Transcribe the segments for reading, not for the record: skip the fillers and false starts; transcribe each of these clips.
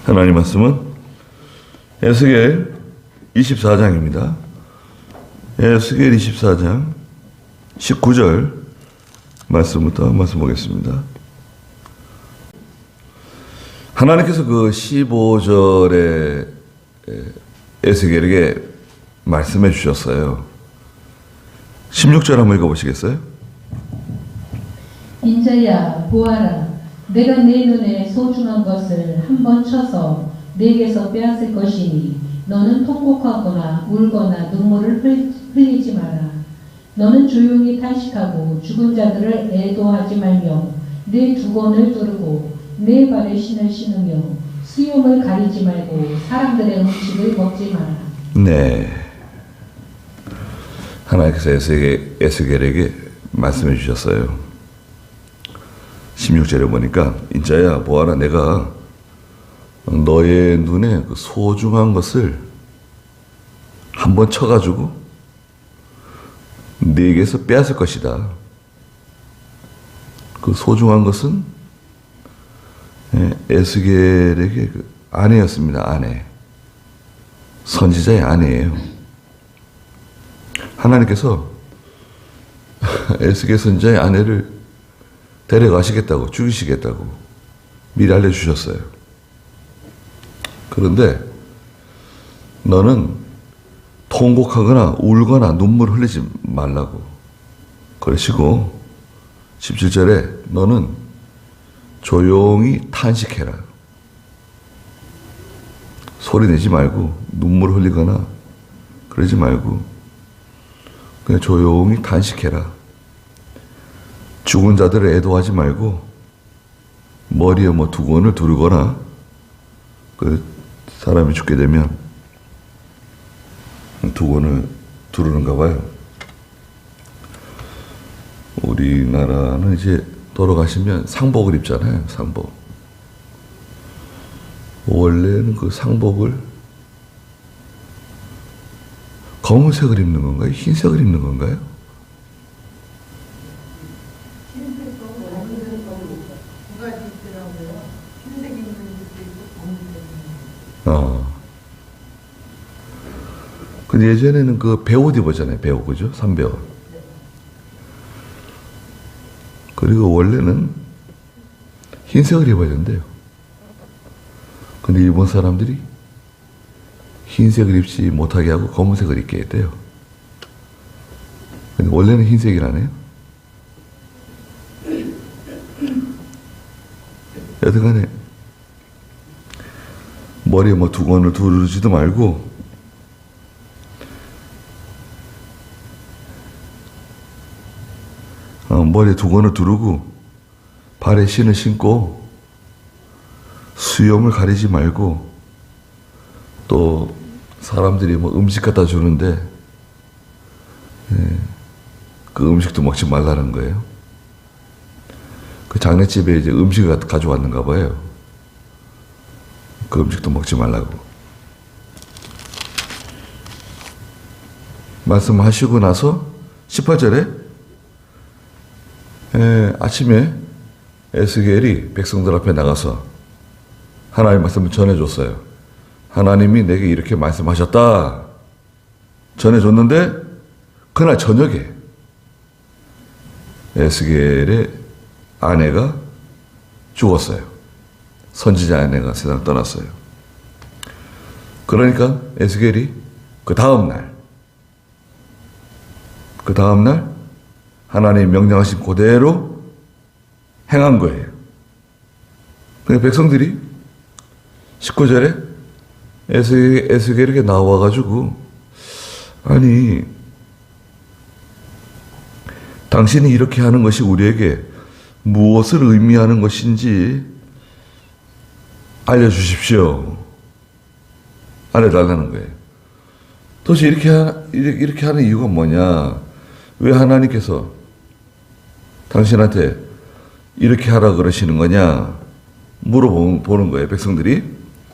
하나님 말씀은 에스겔 24장입니다. 에스겔 24장 19절 말씀부터 말씀 보겠습니다. 하나님께서 그 15절에 에스겔에게 말씀해 주셨어요. 16절 한번 읽어보시겠어요? 인자야 보아라, 내가 네 눈에 소중한 것을 한 번 쳐서 네게서 빼앗을 것이니 너는 통곡하거나 울거나 눈물을 흘리지 마라. 너는 조용히 탄식하고 죽은 자들을 애도하지 말며 네 두건을 두르고 네 발에 신을 신으며 수염을 가리지 말고 사람들의 음식을 먹지 마라. 네. 하나님께서 에스겔에게 말씀해 주셨어요. 16절에 보니까 인자야 보아라, 내가 너의 눈에 그 소중한 것을 한번 쳐가지고 네게서 빼앗을 것이다. 그 소중한 것은 에스겔에게 그 아내였습니다. 아내. 선지자의 아내예요. 하나님께서 에스겔 선지자의 아내를 데려가시겠다고, 죽이시겠다고 미리 알려주셨어요. 그런데 너는 통곡하거나 울거나 눈물 흘리지 말라고 그러시고 17절에 너는 조용히 탄식해라. 소리 내지 말고 눈물 흘리거나 그러지 말고 그냥 조용히 탄식해라. 죽은 자들을 애도하지 말고 머리에 뭐 두건을 두르거나 그 사람이 죽게 되면 두건을 두르는가 봐요. 우리나라는 이제 돌아가시면 상복을 입잖아요. 상복. 원래는 그 상복을 검은색을 입는 건가요? 흰색을 입는 건가요? 근데 예전에는 그 배옷 입었잖아요. 배옷, 그죠? 삼배옷. 그리고 원래는 흰색을 입어야 된대요. 근데 일본 사람들이 흰색을 입지 못하게 하고 검은색을 입게 했대요. 근데 원래는 흰색이라네요. 여튼간에 머리에 뭐 두건을 두르지도 말고 머리에 두건을 두르고 발에 신을 신고 수염을 가리지 말고 또 사람들이 뭐 음식 갖다 주는데 그 음식도 먹지 말라는 거예요. 그 장례집에 이제 음식을 가져왔는가 봐요. 그 음식도 먹지 말라고 말씀하시고 나서 18절에 아침에 에스겔이 백성들 앞에 나가서 하나님의 말씀을 전해줬어요. 하나님이 내게 이렇게 말씀하셨다 전해줬는데 그날 저녁에 에스겔의 아내가 죽었어요. 선지자 아내가 세상을 떠났어요. 그러니까 에스겔이 그 다음날 하나님이 명령하신 그대로 행한 거예요. 그러니까 백성들이 19절에 에스겔에게 나와가지고 아니 당신이 이렇게 하는 것이 우리에게 무엇을 의미하는 것인지 알려주십시오. 알려달라는 거예요. 도대체 이렇게 하는 이유가 뭐냐? 왜 하나님께서 당신한테 이렇게 하라 그러시는 거냐? 물어보는 거예요. 백성들이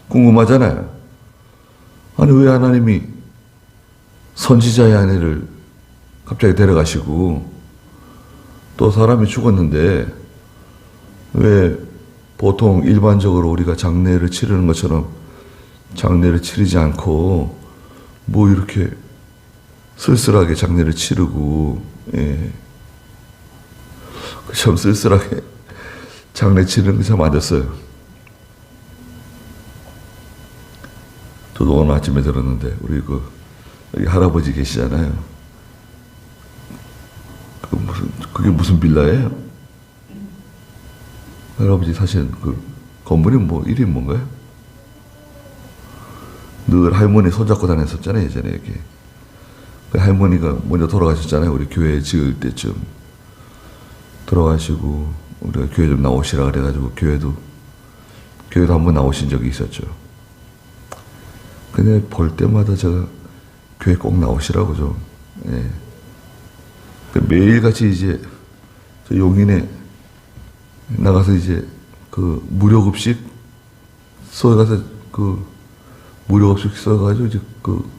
궁금하잖아요. 아니 왜 하나님이 선지자의 아내를 갑자기 데려가시고 또 사람이 죽었는데 왜 보통 일반적으로 우리가 장례를 치르는 것처럼 장례를 치르지 않고 뭐 이렇게 쓸쓸하게 장례를 치르고, 예. 참 쓸쓸하게 장례 치르는 게 참 안 됐어요. 저도 오늘 아침에 들었는데 우리 여기 할아버지 계시잖아요. 그게 무슨 빌라예요? 할아버지 사시는 그 건물이 뭐 이름이 뭔가요? 늘 할머니 손잡고 다녔었잖아요, 예전에 여기. 그 할머니가 먼저 돌아가셨잖아요. 우리 교회 지을 때쯤 돌아가시고 우리가 교회 좀 나오시라 그래가지고 교회도 한번 나오신 적이 있었죠. 근데 볼 때마다 제가 교회 꼭 나오시라고 좀, 예. 매일같이 이제 저 용인에 나가서 이제 그 무료급식 써가서 그 무료급식 써가지고 이제 그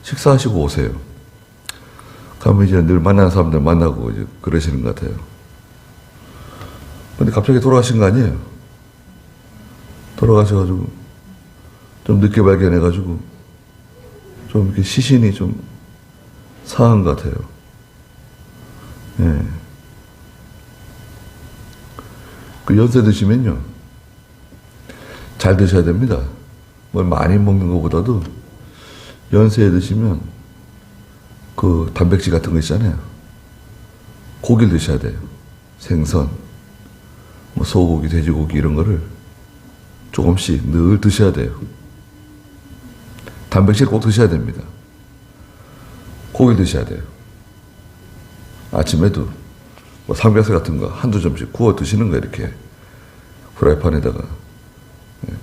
식사하시고 오세요. 가면 이제 늘 만나는 사람들 만나고 이제 그러시는 것 같아요. 근데 갑자기 돌아가신 거 아니에요? 돌아가셔가지고 좀 늦게 발견해가지고 좀 이렇게 시신이 좀 상한 것 같아요. 예. 그 연세 드시면요, 잘 드셔야 됩니다. 뭘 많이 먹는 것보다도 연세에 드시면 그 단백질 같은 거 있잖아요. 고기를 드셔야 돼요. 생선, 뭐 소고기, 돼지고기 이런 거를 조금씩 늘 드셔야 돼요. 단백질 꼭 드셔야 됩니다. 고기 드셔야 돼요. 아침에도 뭐 삼겹살 같은 거 한두 점씩 구워 드시는 거 이렇게 프라이팬에다가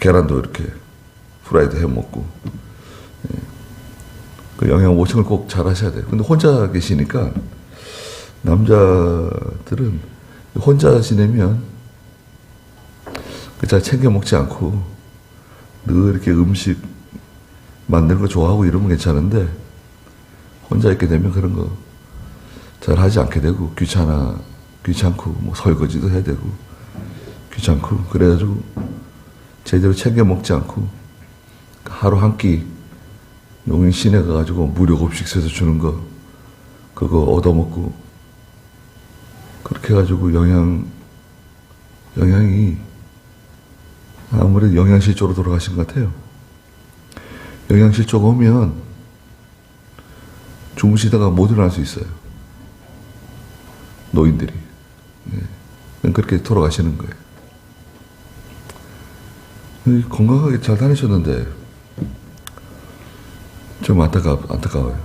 계란도 이렇게 프라이드 해 먹고, 그 영양 보충을 꼭 잘 하셔야 돼요. 근데 혼자 계시니까 남자들은 혼자 지내면 잘 챙겨 먹지 않고 늘 이렇게 음식 만드는 거 좋아하고 이러면 괜찮은데 혼자 있게 되면 그런 거 잘 하지 않게 되고 귀찮고 뭐 설거지도 해야 되고 귀찮고 그래가지고 제대로 챙겨 먹지 않고 하루 한 끼 용인 시내 가가지고 무료 급식소에서 주는 거 그거 얻어먹고 그렇게 해가지고 영양이 아무래도 영양실조로 돌아가신 것 같아요. 영양실조가 오면 주무시다가 못 일어날 수 있어요. 노인들이. 네. 그렇게 돌아가시는 거예요. 건강하게 잘 다니셨는데 좀 안타까워요.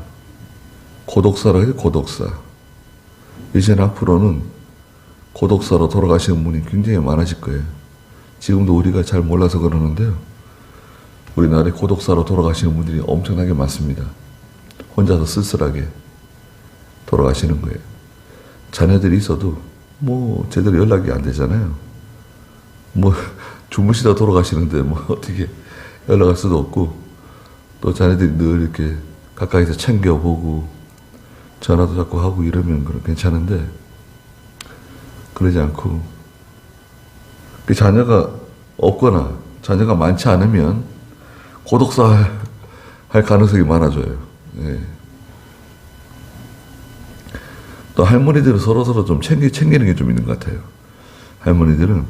고독사라 해요, 고독사. 이제 앞으로는 고독사로 돌아가시는 분이 굉장히 많아질 거예요. 지금도 우리가 잘 몰라서 그러는데요. 우리나라에 고독사로 돌아가시는 분들이 엄청나게 많습니다. 혼자서 쓸쓸하게 돌아가시는 거예요. 자녀들이 있어도 뭐 제대로 연락이 안 되잖아요. 뭐 주무시다 돌아가시는데 뭐 어떻게 연락할 수도 없고 또 자녀들이 늘 이렇게 가까이서 챙겨보고 전화도 자꾸 하고 이러면 괜찮은데 그러지 않고 그 자녀가 없거나 자녀가 많지 않으면 고독사 할 가능성이 많아져요. 예. 또 할머니들은 서로서로 좀 챙기는 게 좀 있는 것 같아요. 할머니들은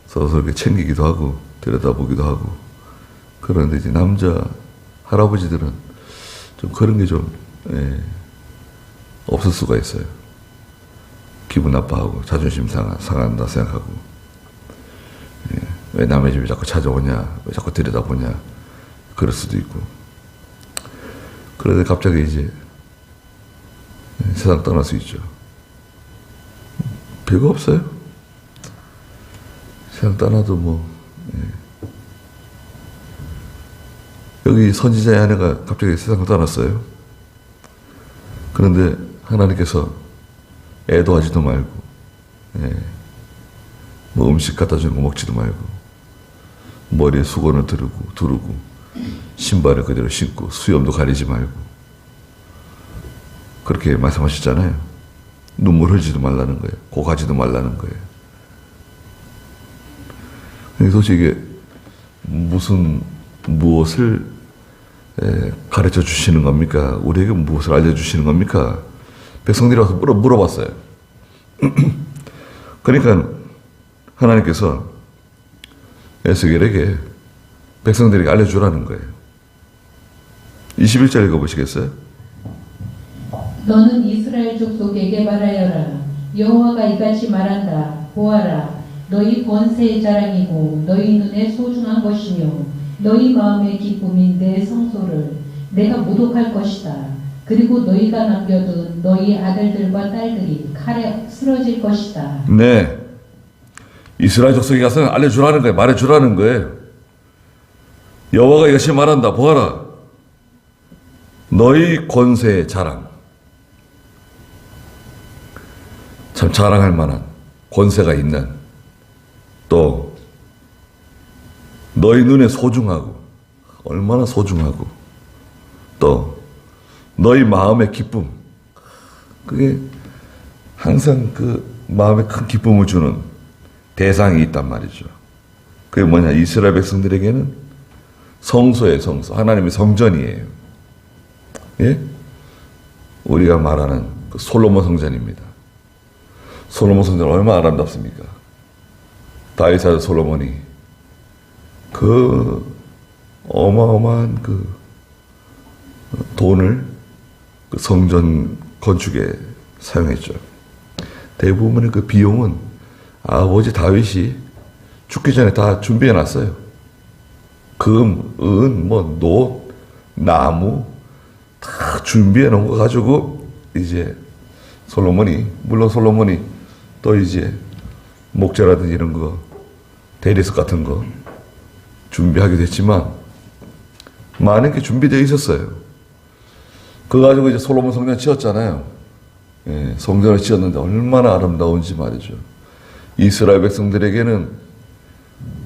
서로서로 이렇게 챙기기도 하고 들여다보기도 하고 그런데 이제 남자 할아버지들은 좀 그런 게 좀 없을 수가 있어요. 기분 나빠하고 자존심 상한다 생각하고 왜 남의 집에 자꾸 찾아오냐 왜 자꾸 들여다보냐 그럴 수도 있고 그런데 갑자기 이제 세상 떠날 수 있죠. 별거 없어요. 세상 떠나도 뭐 여기 선지자의 아내가 갑자기 세상을 떠났어요. 그런데 하나님께서 애도하지도 말고 뭐 음식 갖다 주는 거 먹지도 말고 머리에 수건을 두르고 신발을 그대로 신고 수염도 가리지 말고 그렇게 말씀하셨잖아요. 눈물 흘리지도 말라는 거예요. 고 가지도 말라는 거예요. 도대체 이게 무엇을 가르쳐 주시는 겁니까? 우리에게 무엇을 알려주시는 겁니까? 백성들이 와서 물어봤어요. 그러니까 하나님께서 에스겔에게 백성들에게 알려주라는 거예요. 21절 읽어보시겠어요? 너는 이스라엘 족속에게 말하여라. 여호와가 이같이 말한다. 보아라. 너희 권세의 자랑이고 너희 눈에 소중한 것이며 너희 마음의 기쁨인 내 성소를 내가 모독할 것이다. 그리고 너희가 남겨둔 너희 아들들과 딸들이 칼에 쓰러질 것이다. 네. 이스라엘 족속에 가서 알려주라는 거예요. 말해주라는 거예요. 여호와가 이것이 말한다. 보아라. 너희 권세의 자랑. 참 자랑할 만한 권세가 있는, 또 너희 눈에 소중하고, 얼마나 소중하고, 또 너희 마음의 기쁨. 그게 항상 그 마음에 큰 기쁨을 주는 대상이 있단 말이죠. 그게 뭐냐? 이스라엘 백성들에게는 성소의 성소, 하나님의 성전이에요. 예? 우리가 말하는 그 솔로몬 성전입니다. 솔로몬 성전 얼마나 아름답습니까? 다윗 아들 솔로몬이 그 어마어마한 그 돈을 그 성전 건축에 사용했죠. 대부분의 그 비용은 아버지 다윗이 죽기 전에 다 준비해 놨어요. 금, 은, 노, 나무 다 준비해 놓은 거 가지고 이제 물론 솔로몬이 또 이제 목재라든지 이런 거, 대리석 같은 거 준비하게 됐지만 많은 게 준비되어 있었어요. 그거 가지고 이제 솔로몬 성전 지었잖아요. 예, 성전을 지었는데 얼마나 아름다운지 말이죠. 이스라엘 백성들에게는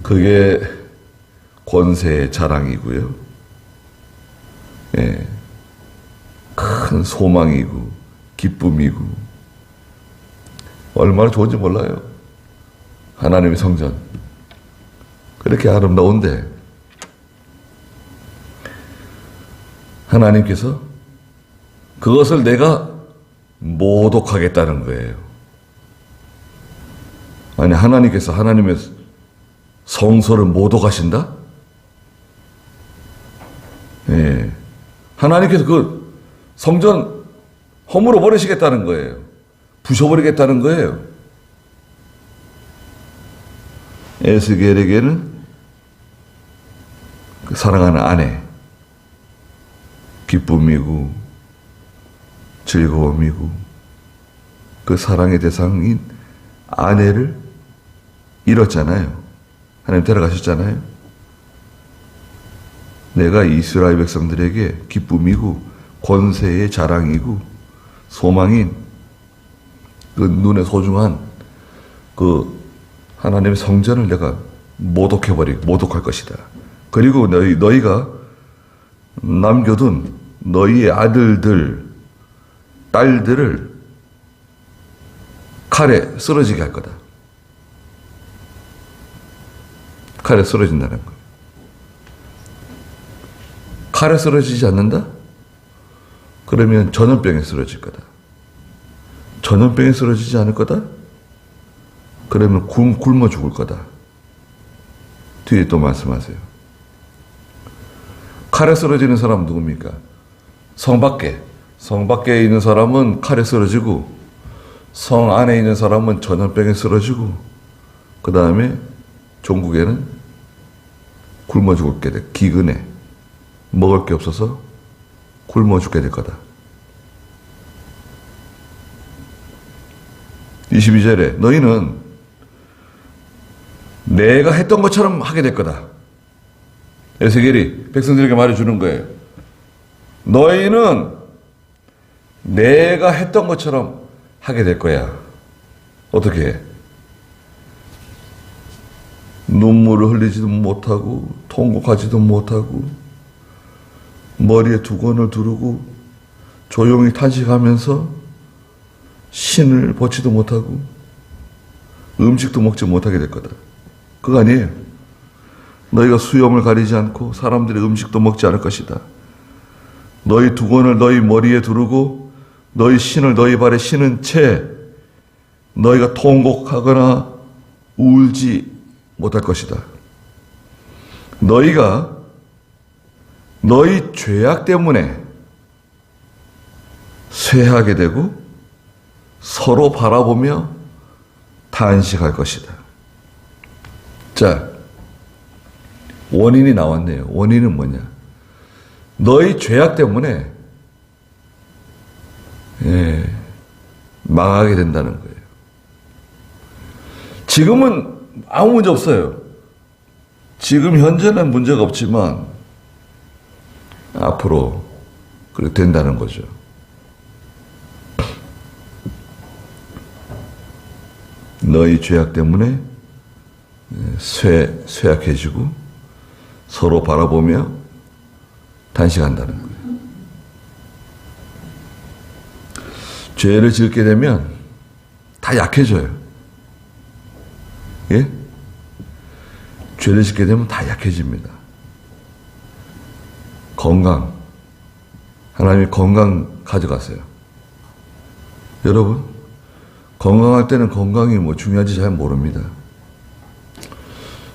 그게 권세의 자랑이고요. 예, 큰 소망이고 기쁨이고 얼마나 좋은지 몰라요. 하나님의 성전 그렇게 아름다운데 하나님께서 그것을 내가 모독하겠다는 거예요. 아니, 하나님께서 하나님의 성소를 모독하신다? 예. 하나님께서 그 성전 허물어 버리시겠다는 거예요. 부셔버리겠다는 거예요. 에스겔에게는 그 사랑하는 아내, 기쁨이고 즐거움이고 그 사랑의 대상인 아내를 잃었잖아요. 하나님 데려가셨잖아요. 내가 이스라엘 백성들에게 기쁨이고 권세의 자랑이고 소망인 그 눈에 소중한 그 하나님의 성전을 내가 모독할 것이다. 그리고 너희가 남겨둔 너희의 아들들, 딸들을 칼에 쓰러지게 할 거다. 칼에 쓰러진다는 거. 칼에 쓰러지지 않는다? 그러면 전염병에 쓰러질 거다. 전염병에 쓰러지지 않을 거다? 그러면 굶어 죽을 거다. 뒤에 또 말씀하세요. 칼에 쓰러지는 사람은 누굽니까? 성 밖에 있는 사람은 칼에 쓰러지고 성 안에 있는 사람은 전염병에 쓰러지고 그 다음에 종국에는 굶어 죽게 돼. 기근에 먹을 게 없어서 굶어 죽게 될 거다. 22절에 너희는 내가 했던 것처럼 하게 될 거다. 에스겔이 백성들에게 말해주는 거예요. 너희는 내가 했던 것처럼 하게 될 거야. 어떻게 해? 눈물을 흘리지도 못하고 통곡하지도 못하고 머리에 두건을 두르고 조용히 탄식하면서 신을 벗지도 못하고 음식도 먹지 못하게 될 거다. 그거 아니에요. 너희가 수염을 가리지 않고 사람들의 음식도 먹지 않을 것이다. 너희 두건을 너희 머리에 두르고 너희 신을 너희 발에 신은 채 너희가 통곡하거나 울지 못할 것이다. 너희가 너희 죄악 때문에 쇠하게 되고 서로 바라보며 탄식할 것이다. 자, 원인이 나왔네요. 원인은 뭐냐? 너희 죄악 때문에 망하게 된다는 거예요. 지금은 아무 문제 없어요. 지금 현재는 문제가 없지만 앞으로 그렇게 된다는 거죠. 너희 죄악 때문에 쇠약해지고 서로 바라보며 단식한다는 거예요. 죄를 짓게 되면 다 약해져요. 예? 죄를 짓게 되면 다 약해집니다. 건강. 하나님이 건강 가져가세요. 여러분, 건강할 때는 건강이 뭐 중요한지 잘 모릅니다.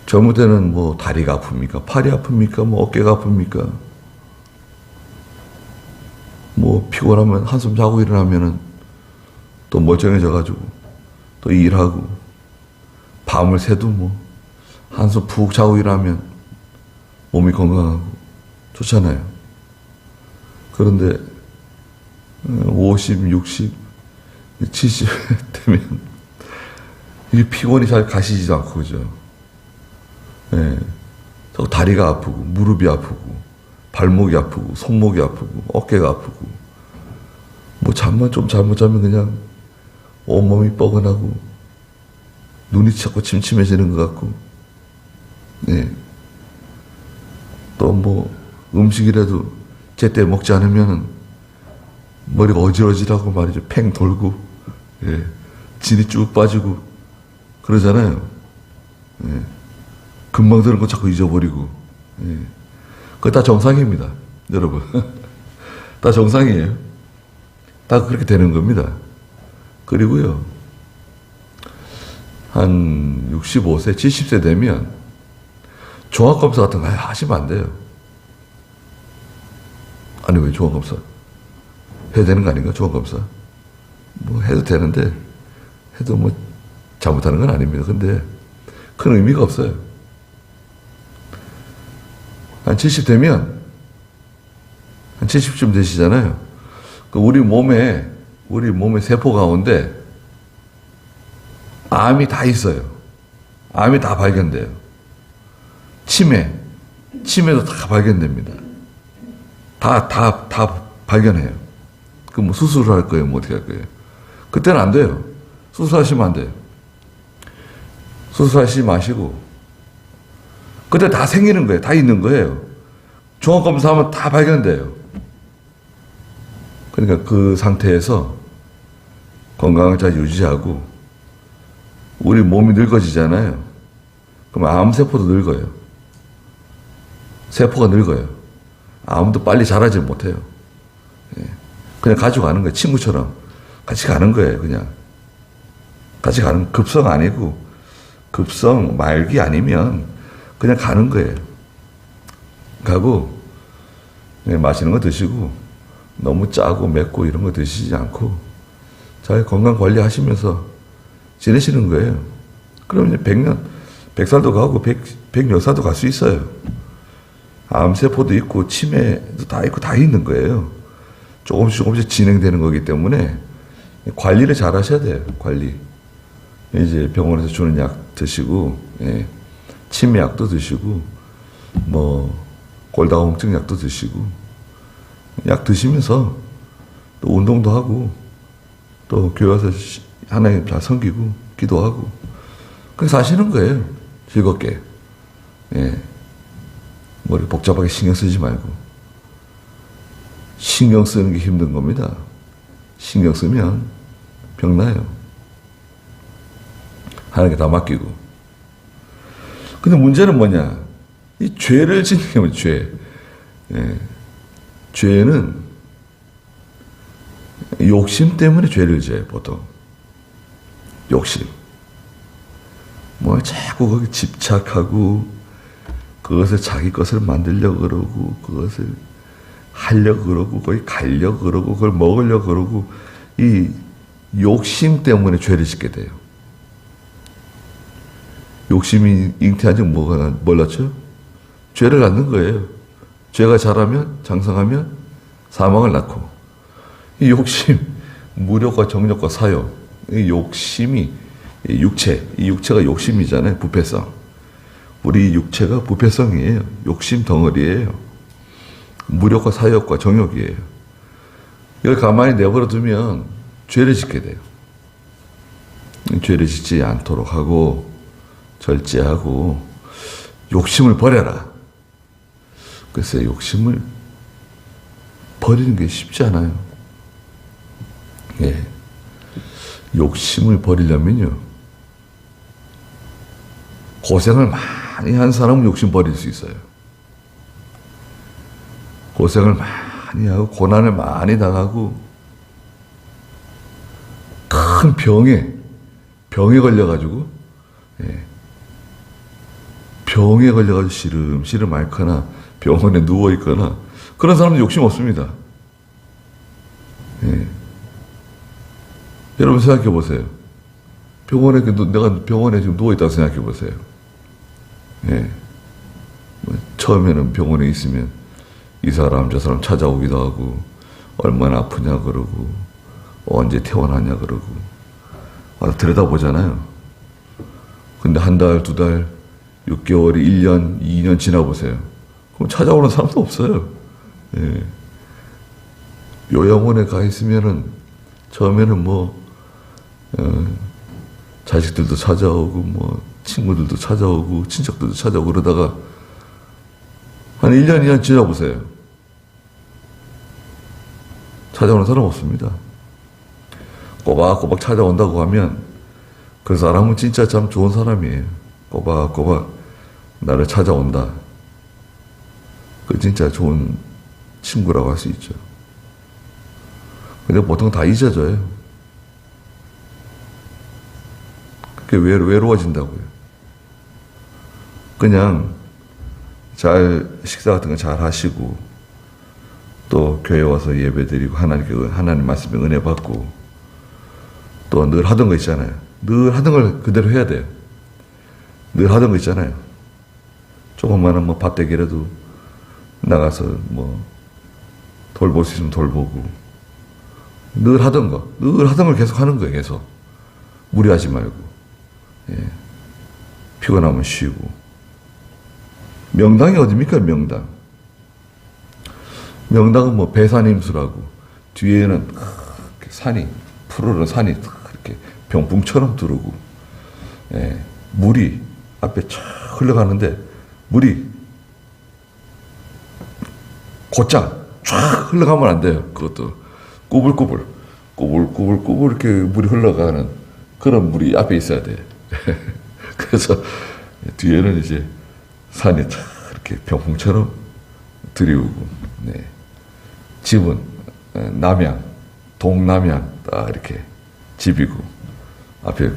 젊을 때는 뭐 다리가 아픕니까? 팔이 아픕니까? 뭐 어깨가 아픕니까? 뭐 피곤하면 한숨 자고 일어나면은 또 멀쩡해져가지고 또 일하고 밤을 새도 뭐 한숨 푹 자고 일하면 몸이 건강하고 좋잖아요. 그런데 50, 60, 70 되면 이 피곤이 잘 가시지도 않고 그죠. 예. 자꾸 다리가 아프고 무릎이 아프고 발목이 아프고 손목이 아프고 어깨가 아프고 뭐 잠만 좀 잘못 자면 그냥 온몸이 뻐근하고 눈이 자꾸 침침해지는 것 같고 예. 또 뭐 음식이라도 제때 먹지 않으면 머리가 어지러지라고 말이죠. 팽 돌고 예. 진이 쭉 빠지고 그러잖아요. 예. 금방 들은 거 자꾸 잊어버리고 예. 그거 다 정상입니다. 여러분 다 정상이에요. 다 그렇게 되는 겁니다. 그리고요 한 65세 70세 되면 종합검사 같은 거 하시면 안 돼요. 아니 왜 종합검사 해야 되는 거 아닌가? 종합검사 뭐 해도 되는데 해도 뭐 잘못하는 건 아닙니다. 근데 큰 의미가 없어요. 한 70 되면 한 70쯤 되시잖아요. 우리 몸의 세포 가운데 암이 다 있어요. 암이 다 발견돼요. 치매도 다 발견됩니다. 다 발견해요. 그럼 뭐 수술을 할 거예요? 뭐 어떻게 할 거예요? 그때는 안 돼요. 수술하시면 안 돼요. 수술하시지 마시고 그때 다 생기는 거예요. 다 있는 거예요. 종합검사하면 다 발견돼요. 그러니까 그 상태에서 건강을 잘 유지하고 우리 몸이 늙어지잖아요. 그럼 암세포도 늙어요. 세포가 늙어요. 암도 빨리 자라지 못해요. 예. 그냥 가지고 가는 거예요. 친구처럼 같이 가는 거예요. 그냥 같이 가는 급성 아니고 급성 말기 아니면 그냥 가는 거예요. 가고 맛있는 거 드시고 너무 짜고 맵고 이런 거 드시지 않고 잘 건강 관리하시면서 지내시는 거예요. 그럼 이제 100살도 가고 110살도 갈 수 있어요. 암세포도 있고 치매도 다 있고 다 있는 거예요. 조금씩 진행되는 거기 때문에 관리를 잘 하셔야 돼요. 관리. 이제 병원에서 주는 약 드시고 예. 치매약도 드시고 뭐 골다공증 약도 드시고 약 드시면서 또 운동도 하고 또 교회 와서 하나님 잘 섬기고 기도하고 그렇게 사시는 거예요. 즐겁게. 예. 머리 복잡하게 신경 쓰지 말고. 신경 쓰는 게 힘든 겁니다. 신경 쓰면 병나요. 하나님께 다 맡기고. 근데 문제는 뭐냐? 이 죄를 짓는 게 뭐예요, 죄. 예. 죄는 욕심 때문에 죄를 지어요, 보통. 욕심. 뭐 자꾸 거기 집착하고 그것을 자기 것을 만들려고 그러고 그것을 하려고 그러고 거기 가려고 그러고 그걸 먹으려고 그러고 이 욕심 때문에 죄를 짓게 돼요. 욕심이 잉태한 적 뭐가 몰랐죠? 죄를 낳는 거예요. 죄가 자라면 장성하면 사망을 낳고 이 욕심, 무력과 정력과 사욕, 이 욕심이 이 육체가 욕심이잖아요. 부패성. 우리 육체가 부패성이에요. 욕심 덩어리예요. 무력과 사욕과 정욕이에요. 이걸 가만히 내버려 두면 죄를 짓게 돼요. 죄를 짓지 않도록 하고 절제하고 욕심을 버려라. 글쎄 욕심을 버리는 게 쉽지 않아요. 예. 욕심을 버리려면요. 고생을 많이 한 사람은 욕심 버릴 수 있어요. 고생을 많이 하고 고난을 많이 당하고 큰 병에 걸려가지고 병에 걸려가지고 시름시름 앓거나 병원에 누워있거나 그런 사람은 욕심 없습니다. 예. 여러분 생각해 보세요. 내가 병원에 지금 누워있다고 생각해 보세요. 예. 처음에는 병원에 있으면 이 사람 저 사람 찾아오기도 하고 얼마나 아프냐 그러고 언제 퇴원하냐 그러고 와서 들여다보잖아요. 근데 한 달, 두 달, 6개월이 1년, 2년 지나보세요. 그럼 찾아오는 사람도 없어요. 예. 요양원에 가 있으면은 처음에는 자식들도 찾아오고 친구들도 찾아오고 친척들도 찾아오고 그러다가 한 1년, 2년 지나보세요. 찾아오는 사람 없습니다. 꼬박꼬박 찾아온다고 하면 그 사람은 진짜 참 좋은 사람이에요. 꼬박꼬박 나를 찾아온다. 그 진짜 좋은 친구라고 할 수 있죠. 근데 보통 다 잊어져요. 그게 외로워진다고요. 그냥 식사 같은 거 잘 하시고 또 교회 와서 예배 드리고 하나님 말씀에 은혜 받고 또 늘 하던 거 있잖아요. 늘 하던 걸 그대로 해야 돼요. 늘 하던 거 있잖아요. 조금만한 밭대기라도 나가서 돌볼 수 있으면 돌보고 늘 하던 걸 계속 하는 거예요. 계속 무리하지 말고 피곤하면 쉬고. 명당이 어딥니까? 명당은 배산임수라고 뒤에는 산이 푸르른 산이 이렇게 병풍처럼 두르고 물이 앞에 쫙 흘러가는데 물이 곧장 쫙 흘러가면 안 돼요. 그것도 꾸불꾸불 이렇게 물이 흘러가는 그런 물이 앞에 있어야 돼. 그래서 뒤에는 이제 산이 쫙 이렇게 병풍처럼 들이우고, 집은 동남향 딱 이렇게 집이고 앞에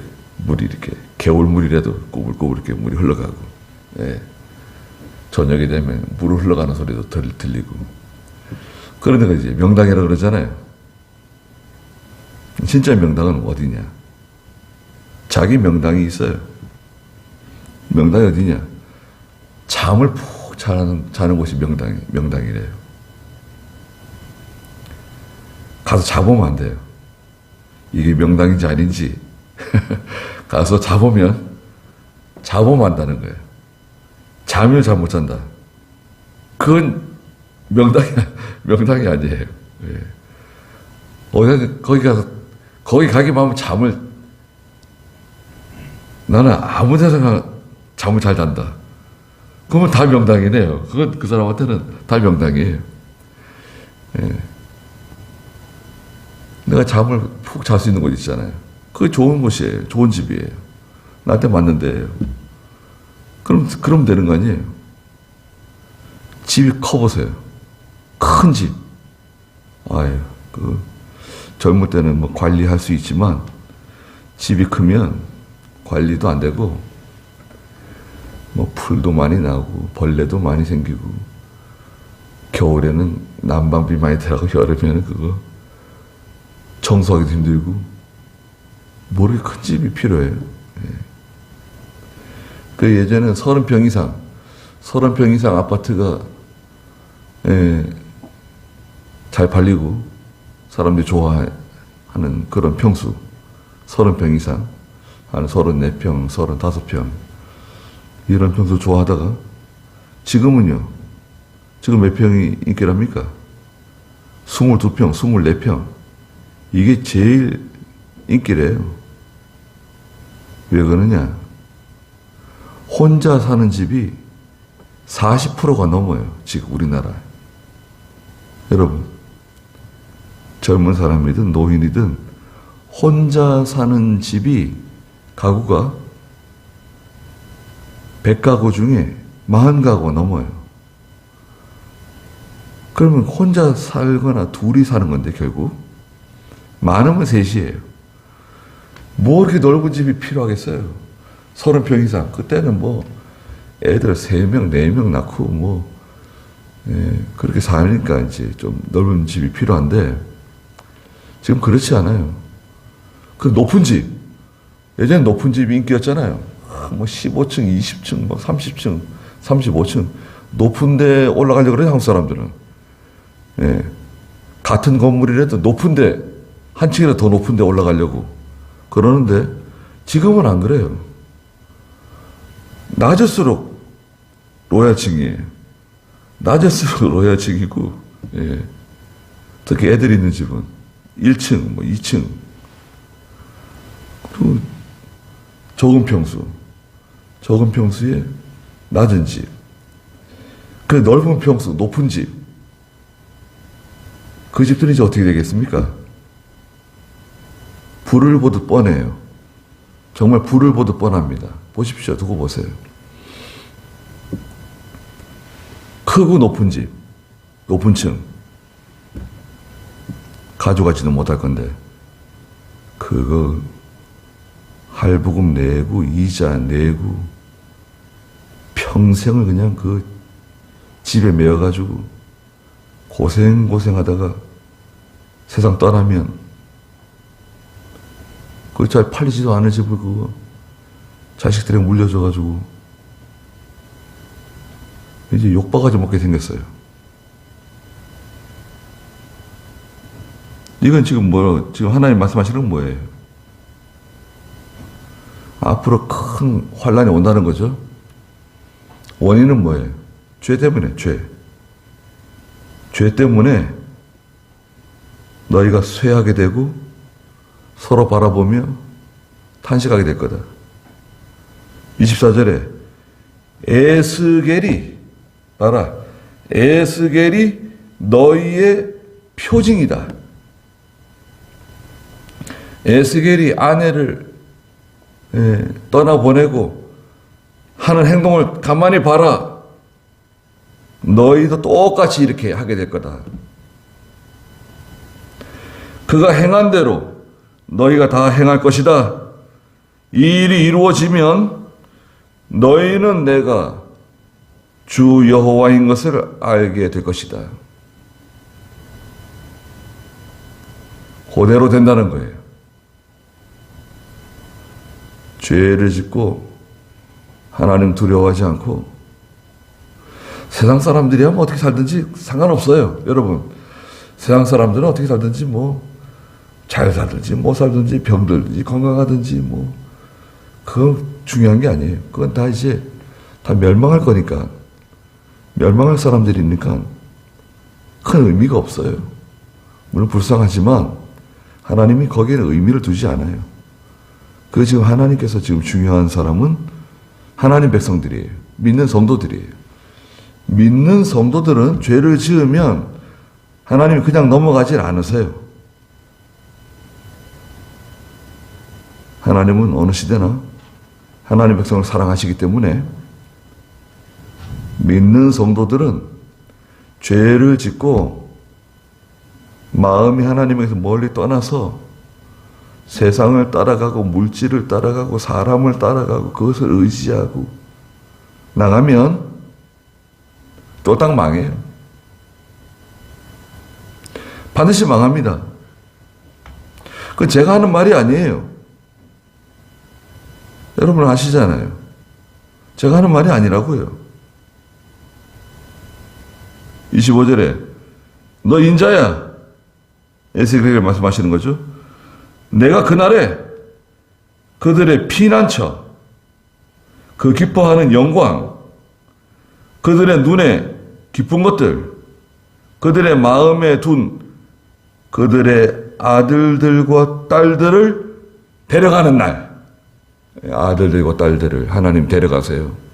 물이 이렇게 겨울물이라도 꾸불꾸불 이렇게 물이 흘러가고, 저녁이 되면 물 흘러가는 소리도 들리고 그런 데가 이제 명당이라고 그러잖아요. 진짜 명당은 어디냐? 자기 명당이 있어요. 명당이 어디냐? 잠을 푹 자는 곳이 명당이래요. 가서 자보면 안 돼요. 이게 명당인지 아닌지 가서 자보면 한다는 거예요. 잠을 잘 못 잔다. 그건 명당이 아니에요. 거기 가기만 하면 나는 아무 데서나 잠을 잘 잔다. 그러면 다 명당이네요. 그건 그 사람한테는 다 명당이에요. 내가 잠을 푹 잘 수 있는 곳 있잖아요. 그게 좋은 곳이에요. 좋은 집이에요. 나한테 맞는 데예요. 그럼 되는 거 아니에요. 집이 커보세요. 큰 집. 아유, 젊을 때는 뭐 관리할 수 있지만, 집이 크면 관리도 안 되고, 뭐 풀도 많이 나고, 벌레도 많이 생기고, 겨울에는 난방비 많이 들어가고, 여름에는 그거 청소하기도 힘들고, 뭐 이렇게 큰 집이 필요해요. 예. 그 예전에는 30평 이상 아파트가, 예, 잘 팔리고, 사람들이 좋아하는 그런 평수, 30평 이상, 한 34평, 35평, 이런 평수 좋아하다가, 지금은요, 지금 몇 평이 인기랍니까? 22평, 24평. 이게 제일 인기래요. 왜 그러냐? 혼자 사는 집이 40%가 넘어요. 지금 우리나라에. 여러분, 젊은 사람이든 노인이든 혼자 사는 집이 가구가 100가구 중에 40가구가 넘어요. 그러면 혼자 살거나 둘이 사는 건데 결국 많으면 셋이에요. 뭐 이렇게 넓은 집이 필요하겠어요? 30평 이상. 그때는 뭐 애들 3명, 4명 낳고 뭐 예, 그렇게 사니까 이제 좀 넓은 집이 필요한데 지금 그렇지 않아요. 그 높은 집. 예전에 높은 집이 인기였잖아요. 뭐 15층, 20층, 뭐 30층, 35층. 높은 데 올라가려고 그래요, 한국 사람들은. 예. 같은 건물이라도 높은 데, 한 층이라도 더 높은 데 올라가려고 그러는데 지금은 안 그래요. 낮을수록 로얄층이에요. 낮을수록 로얄층이고, 예. 특히 애들 있는 집은 1층, 뭐 2층. 또 적은 평수에 낮은 집. 그 넓은 평수, 높은 집. 그 집들이 이제 어떻게 되겠습니까? 불을 보듯 뻔해요. 정말 불을 보듯 뻔합니다. 보십시오. 두고 보세요. 크고 높은 집, 높은 층. 가져가지도 못할 건데, 그거 할부금 내고, 이자 내고, 평생을 그냥 그 집에 매여가지고 고생하다가 세상 떠나면 그거 잘 팔리지도 않은 집을 그거 자식들에게 물려줘가지고 이제 욕박아지 먹게 생겼어요. 이건 지금 지금 하나님 말씀하시는 건 뭐예요? 앞으로 큰 환란이 온다는 거죠. 원인은 뭐예요? 죄 때문에, 죄. 죄 때문에 너희가 쇠하게 되고 서로 바라보며 탄식하게 될 거다. 24절에 에스겔이 봐라. 에스겔이 너희의 표징이다. 에스겔이 아내를 떠나보내고 하는 행동을 가만히 봐라. 너희도 똑같이 이렇게 하게 될 거다. 그가 행한 대로 너희가 다 행할 것이다. 이 일이 이루어지면 너희는 내가 주 여호와인 것을 알게 될 것이다. 그대로 된다는 거예요. 죄를 짓고 하나님 두려워하지 않고 세상 사람들이야 뭐 어떻게 살든지 상관없어요. 여러분, 세상 사람들은 어떻게 살든지 뭐 잘 살든지 못 살든지 병들든지 건강하든지 뭐 그건 중요한 게 아니에요. 그건 다 이제 다 멸망할 거니까, 멸망할 사람들이니까 큰 의미가 없어요. 물론 불쌍하지만 하나님이 거기에는 의미를 두지 않아요. 그 지금 하나님께서 지금 중요한 사람은 하나님 백성들이에요. 믿는 성도들이에요. 믿는 성도들은 죄를 지으면 하나님이 그냥 넘어가질 않으세요. 하나님은 어느 시대나 하나님 백성을 사랑하시기 때문에 믿는 성도들은 죄를 짓고 마음이 하나님에게서 멀리 떠나서 세상을 따라가고 물질을 따라가고 사람을 따라가고 그것을 의지하고 나가면 또 딱 망해요. 반드시 망합니다. 그건 제가 하는 말이 아니에요. 여러분 아시잖아요. 제가 하는 말이 아니라고요. 25절에 너 인자야. 에스겔에게 말씀하시는 거죠. 내가 그날에 그들의 피난처, 그 기뻐하는 영광, 그들의 눈에 기쁜 것들, 그들의 마음에 둔 그들의 아들들과 딸들을 데려가는 날. 아들들과 딸들을 하나님 데려가세요.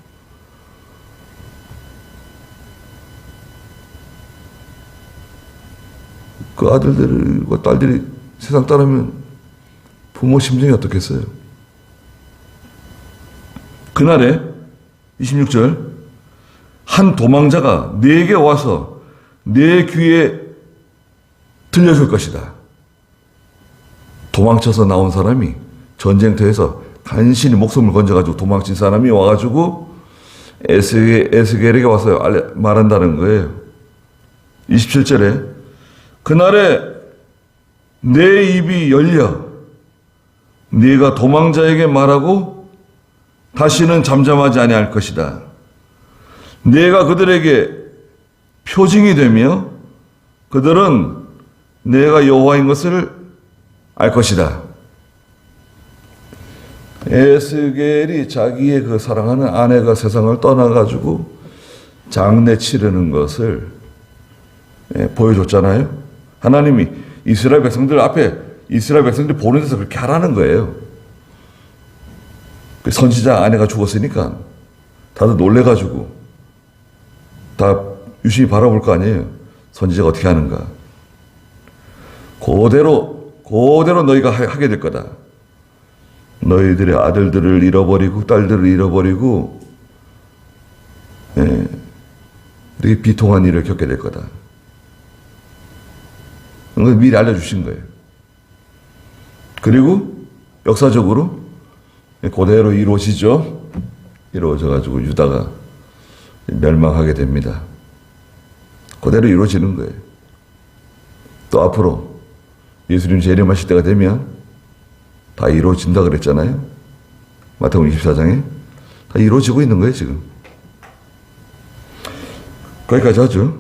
그 아들들과 딸들이 세상 따르면 부모 심정이 어떻겠어요? 그날에 26절 한 도망자가 네게 와서 네 귀에 들려줄 것이다. 도망쳐서 나온 사람이 전쟁터에서 간신히 목숨을 건져가지고 도망친 사람이 와가지고 에스겔에게 와서 말한다는 거예요. 27절에 그날에 내 입이 열려 네가 도망자에게 말하고 다시는 잠잠하지 아니할 것이다. 네가 그들에게 표징이 되며 그들은 내가 여호와인 것을 알 것이다. 에스겔이 자기의 그 사랑하는 아내가 세상을 떠나가지고 장례 치르는 것을 보여줬잖아요. 하나님이 이스라엘 백성들 앞에 이스라엘 백성들이 보는 데서 그렇게 하라는 거예요. 선지자 아내가 죽었으니까 다들 놀래가지고 다 유심히 바라볼 거 아니에요. 선지자가 어떻게 하는가. 그대로 너희가 하게 될 거다. 너희들의 아들들을 잃어버리고 딸들을 잃어버리고 이렇게 비통한 일을 겪게 될 거다. 그걸 미리 알려주신 거예요. 그리고 역사적으로 그대로 이루어지죠. 이루어져가지고 유다가 멸망하게 됩니다. 그대로 이루어지는 거예요. 또 앞으로 예수님 재림하실 때가 되면 다 이루어진다 그랬잖아요. 마태복음 24장에 다 이루어지고 있는 거예요 지금. 거기까지 하죠.